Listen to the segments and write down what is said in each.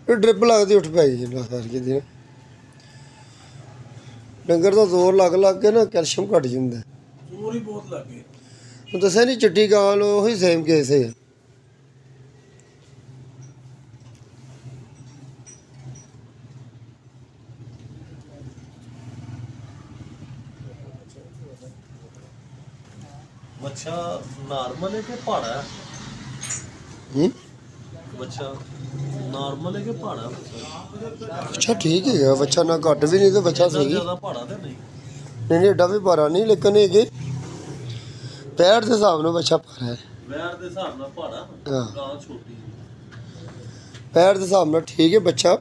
Drip लगती उठ पाई जी सारी दिन डंगर का जोर लग के ना कैल्शियम घट जाता जोर ही बहुत लग गए दसा नहीं चिट्टी गां उ सेम केस है बच्चा नॉर्मल है कि पहाड़ा है? बच्चा नॉर्मल है कि पहाड़ा? बच्चा ठीक है बच्चा ना घट भी नहीं तो बच्चा सही ज़्यादा पहाड़ा तो नहीं? नहीं एडा भी भारा नहीं लेकिन ये पैर के हिसाब से बच्चा भारा है वैर के हिसाब नाल पहाड़ा हाँ गां छोटी पैर के हिसाब से ठीक है बच्चा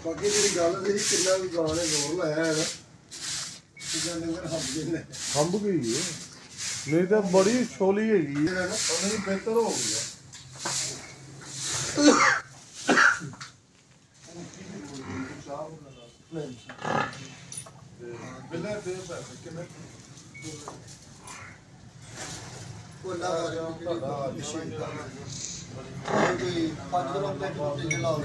बाकी जी गल सी कि भी गां ने जोर लाया है ना डंगर हंब गई है नहीं तो बड़ी छोली हैगी नहीं बेहतर हो गया बिना दे पैसे कितने कोला कोई 5 किलोमीटर के लाओ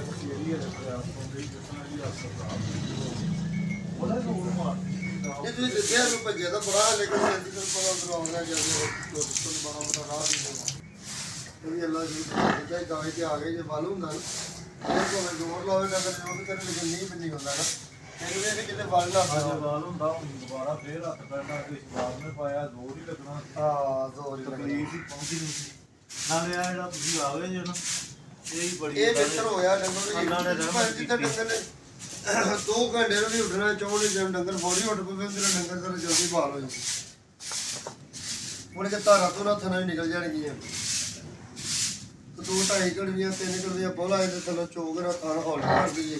ये तो दसिया भजे तो बड़ा लेकिन जल्दी तो पता ग्राउंड जब बड़ा बड़ा राह भी अल्लाह जी गाय के आ गए जो मालूम ना भावें जोर लाओ अगर जोर करे लेकिन नहीं होता ना फिर भी कितने बल ला वाल हुंदा दोबारा फिर हथ पैना इस बात में पाया जोर ही लगना हां जोर ही तकलीफ ही पहुंची नहीं नाले आ जेड़ा तुसी आ गए जे ना यही बड़ी ये बेहतर होया डंगर जितना डंगर ने 2 घंटे भी उठना चाहोगे जब डंगर फौरी उठ पे फिर डंगर कर जल्दी बाल हो जाए मुझे धारा तो ना थना निकल जाएगी तो 2-2.5 कड़वियां 3 कड़वियां बोला है तो चलो चोग ना थाना हौली कर दीजिए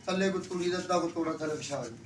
थले को तुड़ी का तक थोड़ा थले पिछा दी